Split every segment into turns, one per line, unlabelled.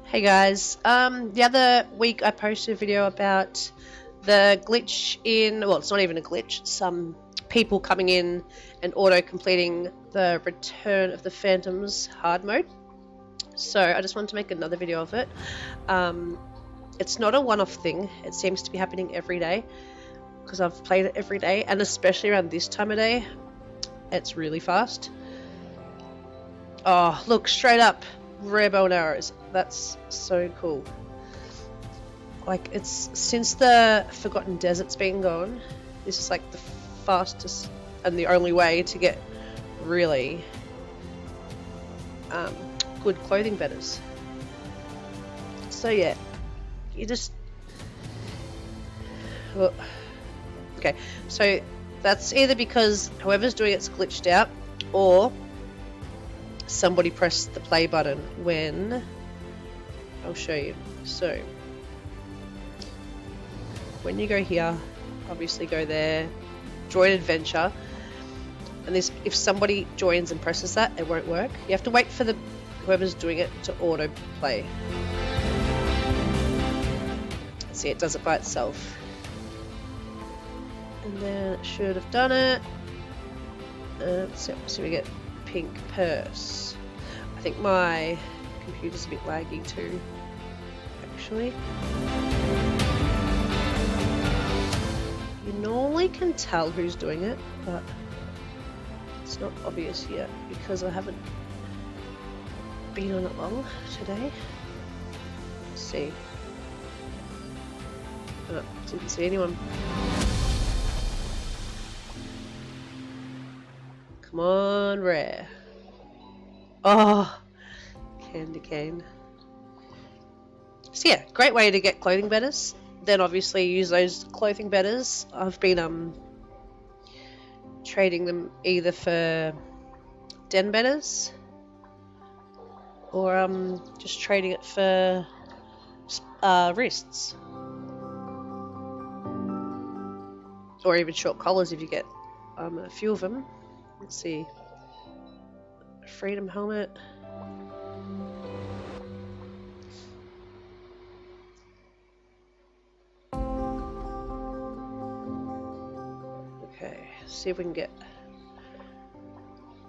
Hey guys, the other week I posted a video about the glitch in, well, it's not even a glitch, some people coming in and auto-completing the Return of the Phantoms hard mode. So I just wanted to make another video of it. It's not a one-off thing, it seems to be happening every day because I've played it every day, and especially around this time of day, it's really fast. Oh, look, straight up, rare bow and arrows. That's so cool. Like, it's since the Forgotten Desert's been gone, this is like the fastest and the only way to get really good clothing betters. So yeah, you just okay, so that's either because whoever's doing it's glitched out, or somebody pressed the play button when I'll show you. So when you go here, obviously go there, join adventure, and this, if somebody joins and presses that, it won't work. You have to wait for the whoever's doing it to auto play. See, it does it by itself, and then it should have done it. So we get pink purse. I think my computer's a bit laggy too, actually. You normally can tell who's doing it, but it's not obvious yet because I haven't been on it long today. Let's see. Oh, didn't see anyone. Come on, rare. Oh, candy cane. So yeah, great way to get clothing betters. Then obviously use those clothing betters. I've been trading them either for den betters or just trading it for wrists, or even short collars if you get a few of them. Let's see. Freedom helmet. Okay, see if we can get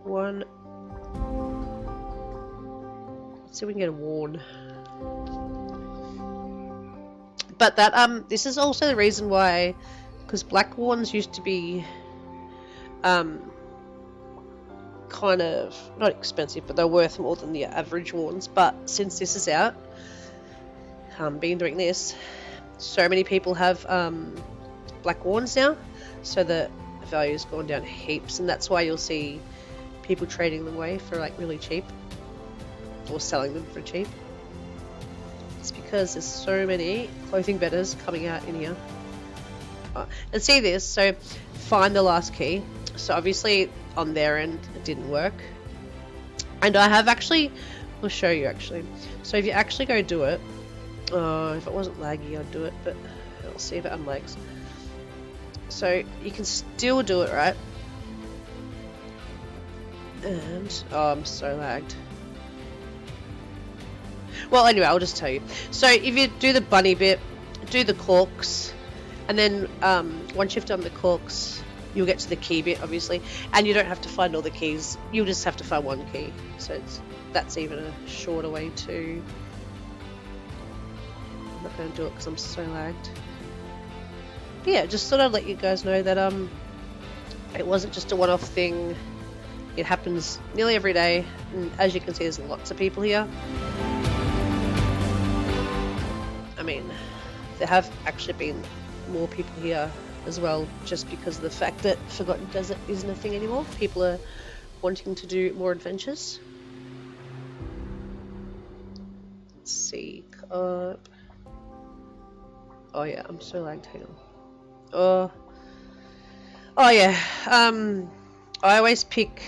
one. Let's see if we can get a worn. But that this is also the reason why, because black warns used to be kind of not expensive, but they're worth more than the average warns. But since this is out, been doing this, so many people have black warns now, so the value's gone down heaps, and that's why you'll see people trading them away for like really cheap, or selling them for cheap. It's because there's so many clothing betters coming out in here. And see this, so find the last key. So obviously on their end it didn't work, and I have actually, I'll show you actually. So if you actually go do it, if it wasn't laggy I'd do it, but I'll see if it unlags. So you can still do it, right? And oh, I'm so lagged. Well, anyway, I'll just tell you. So if you do the bunny bit, do the corks, and then once you've done the corks, you'll get to the key bit, obviously, and you don't have to find all the keys. You'll just have to find one key. So that's even a shorter way to. I'm not going to do it because I'm so lagged. But yeah, just thought I'd let you guys know that it wasn't just a one-off thing. It happens nearly every day, and as you can see, there's lots of people here. I mean, there have actually been more people here as well, just because of the fact that Forgotten Desert isn't a thing anymore. People are wanting to do more adventures. Let's see. Oh yeah, I'm so lagged. Hang on. Oh yeah. I always pick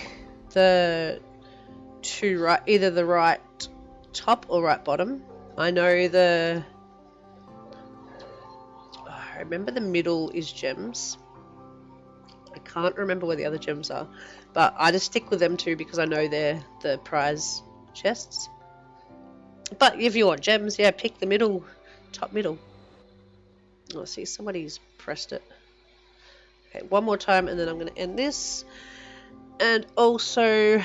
the two right, either the right top or right bottom. I know I remember the middle is gems. I can't remember where the other gems are, but I just stick with them two because I know they're the prize chests. But if you want gems, yeah, pick the middle, top middle. Oh, see, somebody's pressed it. Okay, one more time and then I'm going to end this. And also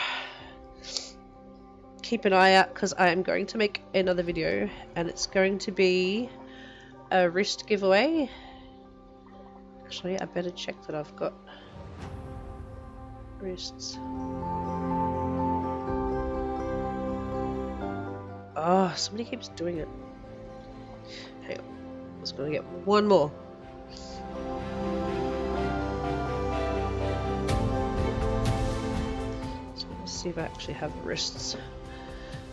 keep an eye out because I am going to make another video and it's going to be a wrist giveaway. Actually, I better check that I've got wrists. Oh, somebody keeps doing it. Hang on, I was going to get one more. So let's see if I actually have wrists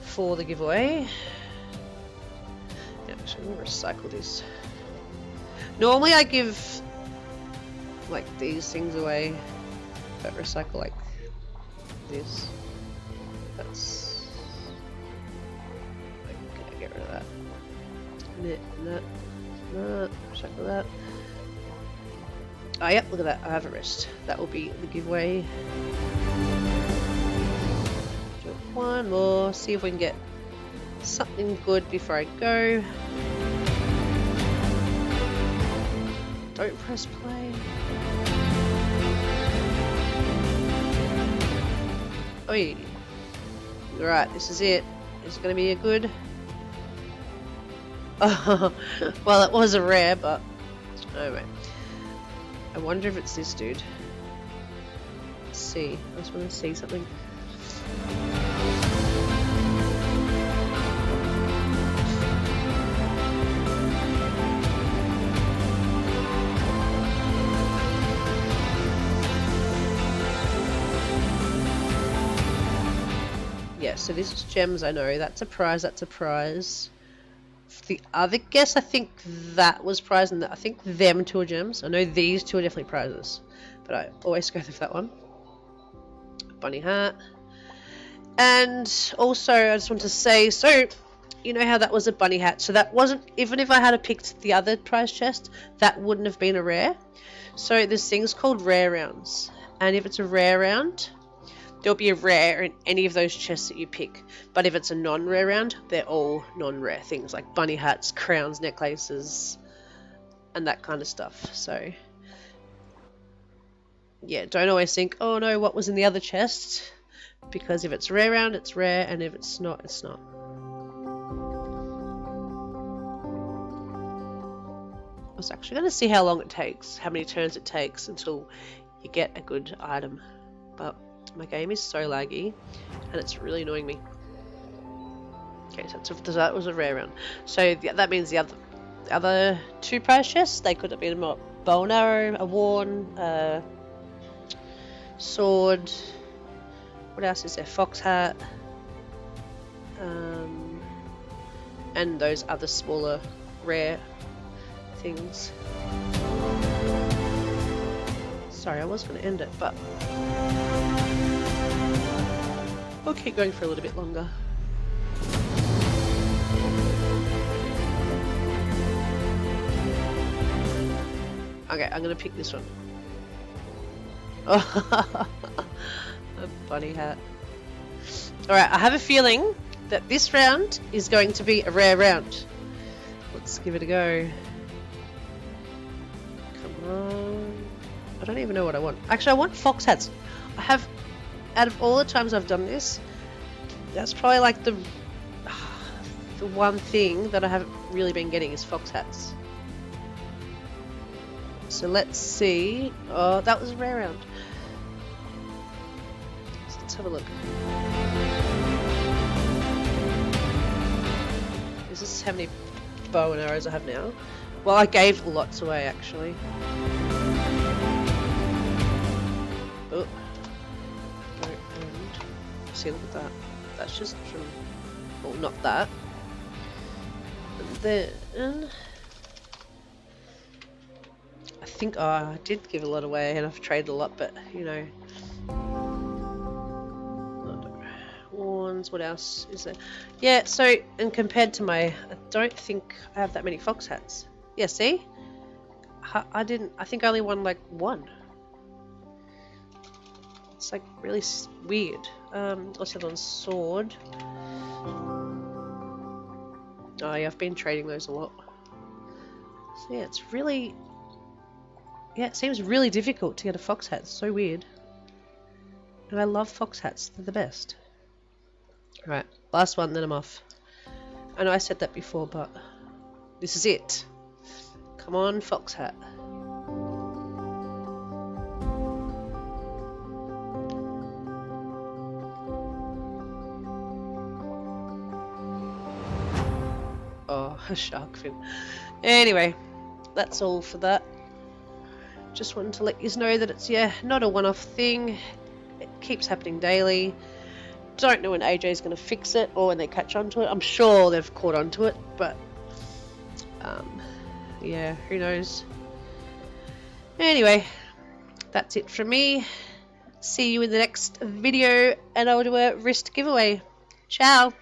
for the giveaway. Yeah, actually, I'm going to recycle this. Normally I give like these things away, but recycle like this. That's... okay, get rid of that. No, recycle that. Oh yep, look at that, I have a wrist. That will be the giveaway. Do one more, see if we can get something good before I go. Don't press play. Oi. Right, this is it. Is it going to be a good? Oh, well, it was a rare, but anyway. I wonder if it's this dude. Let's see. I just want to see something. Yeah, so this is gems, I know. That's a prize, that's a prize. The other guess, I think that was prize, and I think them two are gems. I know these two are definitely prizes, but I always go for that one. Bunny hat. And also, I just want to say, so, you know how that was a bunny hat? So that wasn't, even if I had picked the other prize chest, that wouldn't have been a rare. So there's things called rare rounds. And if it's a rare round, there'll be a rare in any of those chests that you pick. But if it's a non-rare round, they're all non-rare things like bunny hats, crowns, necklaces, and that kind of stuff. So, yeah, don't always think, oh no, what was in the other chest? Because if it's a rare round, it's rare, and if it's not, it's not. I was actually going to see how long it takes, how many turns it takes until you get a good item. But my game is so laggy, and it's really annoying me. Okay, so that was a rare round. So that means the other two prize chests, they could have been a bow and arrow, a worn, sword. What else is there? Fox hat. And those other smaller rare things. Sorry, I was going to end it, but I'll keep going for a little bit longer. Okay, I'm going to pick this one. Oh, a bunny hat. Alright, I have a feeling that this round is going to be a rare round. Let's give it a go. Come on. I don't even know what I want. Actually, I want fox hats. I have, out of all the times I've done this, that's probably like the one thing that I haven't really been getting is fox hats. So let's see. Oh, that was a rare round. So let's have a look. This is how many bow and arrows I have now. Well, I gave lots away actually. Oh. And see, look at that. That's just from, well, not that. And then I think, oh, I did give a lot away and I've traded a lot, but you know. Warns, what else is there? Yeah, so, and compared to I don't think I have that many fox hats. Yeah, see? I think I only won like one. It's like really weird. Also on sword. Oh yeah, I've been trading those a lot. So yeah, it's really... Yeah, it seems really difficult to get a fox hat. It's so weird. And I love fox hats. They're the best. Right, last one, then I'm off. I know I said that before, but this is it. Come on, fox hat. Oh, a shark fin. Anyway, that's all for that. Just wanted to let you know that it's, yeah, not a one-off thing. It keeps happening daily. Don't know when AJ's going to fix it or when they catch on to it. I'm sure they've caught on to it, but yeah, who knows. Anyway, that's it from me. See you in the next video, and I'll do a wrist giveaway. Ciao!